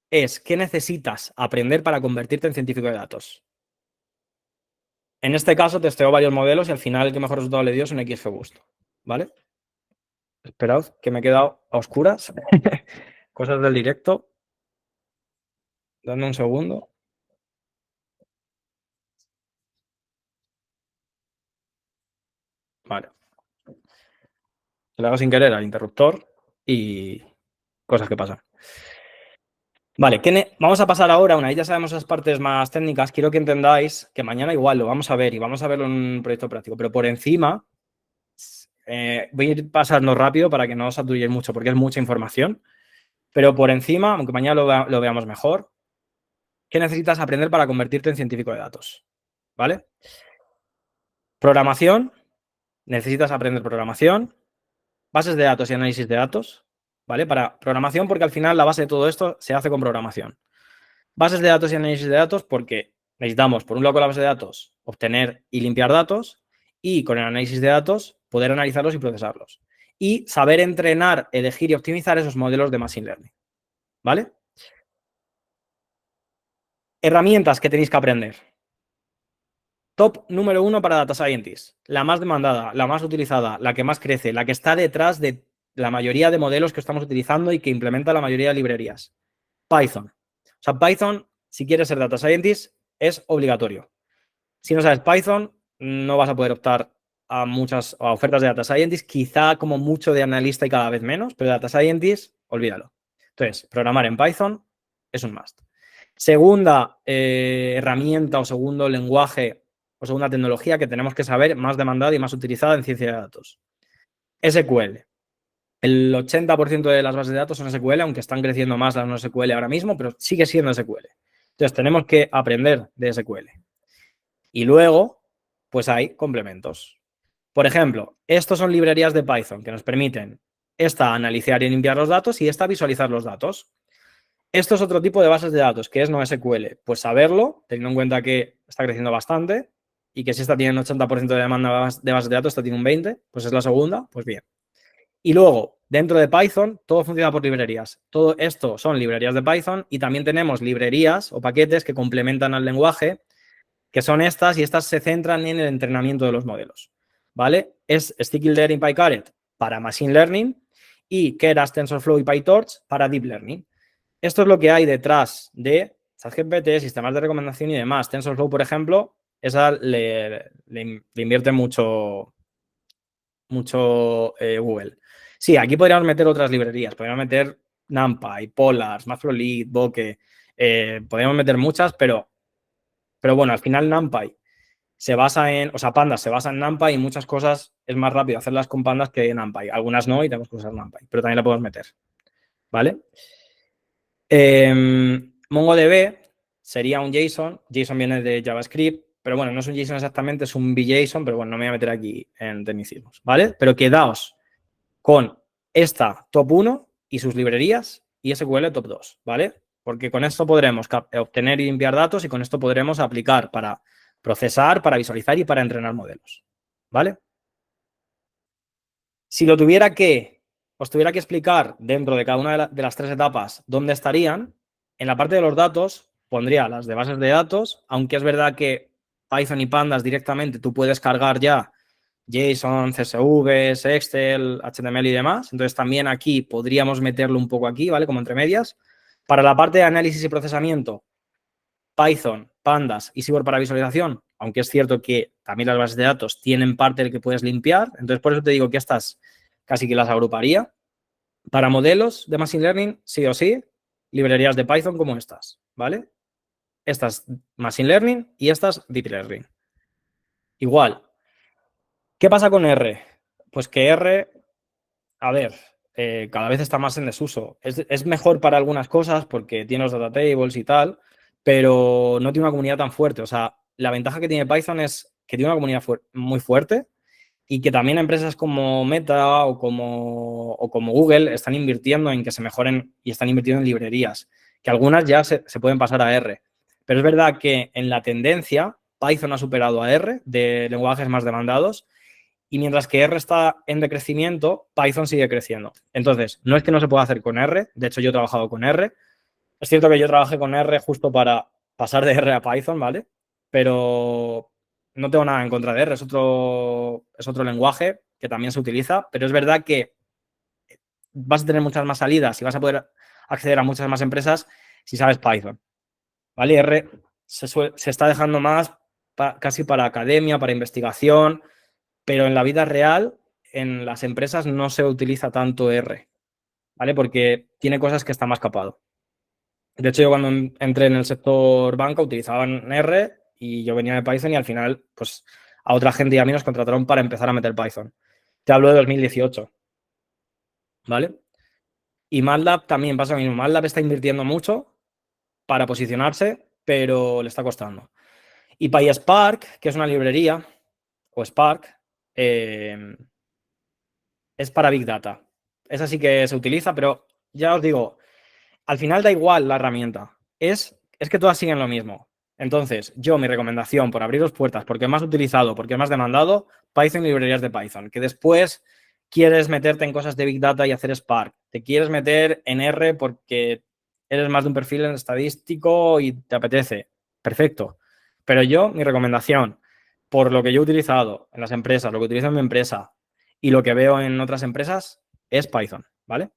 es ¿qué necesitas aprender para convertirte en científico de datos? En este caso testeo varios modelos y al final el que mejor resultado le dio es un XGBoost, ¿vale? Esperad, que me he quedado a oscuras. Cosas del directo. Dame un segundo. Vale. Le hago sin querer al interruptor y cosas que pasan. Vale, vamos a pasar ahora, una vez ya sabemos esas partes más técnicas, quiero que entendáis que mañana igual lo vamos a ver y vamos a verlo en un proyecto práctico, pero por encima voy a ir pasando rápido para que no os saturéis mucho porque es mucha información, pero por encima, aunque mañana lo veamos mejor, ¿qué necesitas aprender para convertirte en científico de datos? ¿Vale? Programación, necesitas aprender programación, bases de datos y análisis de datos, ¿vale? Para programación, porque al final la base de todo esto se hace con programación. Bases de datos y análisis de datos porque necesitamos, por un lado, con la base de datos, obtener y limpiar datos y con el análisis de datos poder analizarlos y procesarlos. Y saber entrenar, elegir y optimizar esos modelos de Machine Learning, ¿vale? Herramientas que tenéis que aprender. Top número 1 para Data Scientist. La más demandada, la más utilizada, la que más crece, la que está detrás de la mayoría de modelos que estamos utilizando y que implementa la mayoría de librerías. Python. O sea, Python, si quieres ser Data Scientist, es obligatorio. Si no sabes Python, no vas a poder optar a muchas ofertas de Data Scientist, quizá como mucho de analista y cada vez menos, pero Data Scientist, olvídalo. Entonces, programar en Python es un must. Segunda herramienta o segundo lenguaje o segunda tecnología que tenemos que saber, más demandada y más utilizada en ciencia de datos. SQL. El 80% de las bases de datos son SQL, aunque están creciendo más las no SQL ahora mismo, pero sigue siendo SQL. Entonces, tenemos que aprender de SQL. Y luego, pues hay complementos. Por ejemplo, estos son librerías de Python que nos permiten esta analizar y limpiar los datos y esta visualizar los datos. Esto es otro tipo de bases de datos, que es NoSQL. Pues saberlo, teniendo en cuenta que está creciendo bastante y que si esta tiene un 80% de demanda de bases de datos, esta tiene un 20%, pues es la segunda, pues bien. Y luego, dentro de Python, todo funciona por librerías. Todo esto son librerías de Python y también tenemos librerías o paquetes que complementan al lenguaje, que son estas, y estas se centran en el entrenamiento de los modelos, ¿vale? Es Scikit-Learn y PyCaret para Machine Learning y Keras, TensorFlow y PyTorch para Deep Learning. Esto es lo que hay detrás de ChatGPT, sistemas de recomendación y demás. TensorFlow, por ejemplo, esa le invierte mucho Google. Sí, aquí podríamos meter otras librerías. Podríamos meter NumPy, Polars, Matplotlib, Bokeh. Podríamos meter muchas, pero bueno, al final NumPy se basa en, o sea, Pandas se basa en NumPy y muchas cosas es más rápido hacerlas con Pandas que en NumPy. Algunas no y tenemos que usar NumPy, pero también la podemos meter, ¿vale? MongoDB sería un JSON. JSON viene de JavaScript, pero bueno, no es un JSON exactamente, es un BJSON, pero bueno, no me voy a meter aquí en tecnicismos, ¿vale? Pero quedaos con esta top 1 y sus librerías y SQL top 2, ¿vale? Porque con esto podremos obtener y limpiar datos y con esto podremos aplicar para procesar, para visualizar y para entrenar modelos, ¿vale? Si os tuviera que explicar dentro de cada una de las tres etapas dónde estarían, en la parte de los datos pondría las de bases de datos, aunque es verdad que Python y Pandas directamente tú puedes cargar ya JSON, CSVs, Excel, HTML y demás. Entonces también aquí podríamos meterlo un poco aquí, ¿vale? Como entre medias. Para la parte de análisis y procesamiento, Python, Pandas y Seaborn para visualización, aunque es cierto que también las bases de datos tienen parte del que puedes limpiar. Entonces por eso te digo que estas casi que las agruparía. Para modelos de Machine Learning, sí o sí, librerías de Python como estas, ¿vale? Estas Machine Learning y estas Deep Learning. Igual. ¿Qué pasa con R? Pues que R, a ver, cada vez está más en desuso. Es mejor para algunas cosas porque tiene los data tables y tal, pero no tiene una comunidad tan fuerte. O sea, la ventaja que tiene Python es que tiene una comunidad muy fuerte y que también empresas como Meta o como Google están invirtiendo en que se mejoren y están invirtiendo en librerías, que algunas ya se pueden pasar a R. Pero es verdad que en la tendencia Python ha superado a R de lenguajes más demandados y mientras que R está en decrecimiento, Python sigue creciendo. Entonces, no es que no se pueda hacer con R, de hecho yo he trabajado con R, Es cierto que yo trabajé con R justo para pasar de R a Python, ¿vale? Pero no tengo nada en contra de R, es otro lenguaje que también se utiliza, pero es verdad que vas a tener muchas más salidas y vas a poder acceder a muchas más empresas si sabes Python, ¿vale? R se está dejando más casi para academia, para investigación, pero en la vida real, en las empresas no se utiliza tanto R, ¿vale? Porque tiene cosas que están más capado. De hecho, yo cuando entré en el sector banca utilizaban R y yo venía de Python y al final, pues a otra gente y a mí nos contrataron para empezar a meter Python. Te hablo de 2018, ¿vale? Y MATLAB también pasa lo mismo. MATLAB está invirtiendo mucho para posicionarse, pero le está costando. Y PySpark, que es una librería, o Spark, eh, es para Big Data. Esa sí que se utiliza, pero ya os digo, al final da igual la herramienta. Es que todas siguen lo mismo. Entonces, yo mi recomendación por abriros puertas, porque es más utilizado, porque es más demandado, Python y librerías de Python. Que después quieres meterte en cosas de Big Data y hacer Spark. Te quieres meter en R porque eres más de un perfil estadístico y te apetece. Perfecto. Pero yo, mi recomendación, por lo que yo he utilizado en las empresas, lo que utilizo en mi empresa y lo que veo en otras empresas, es Python, ¿vale?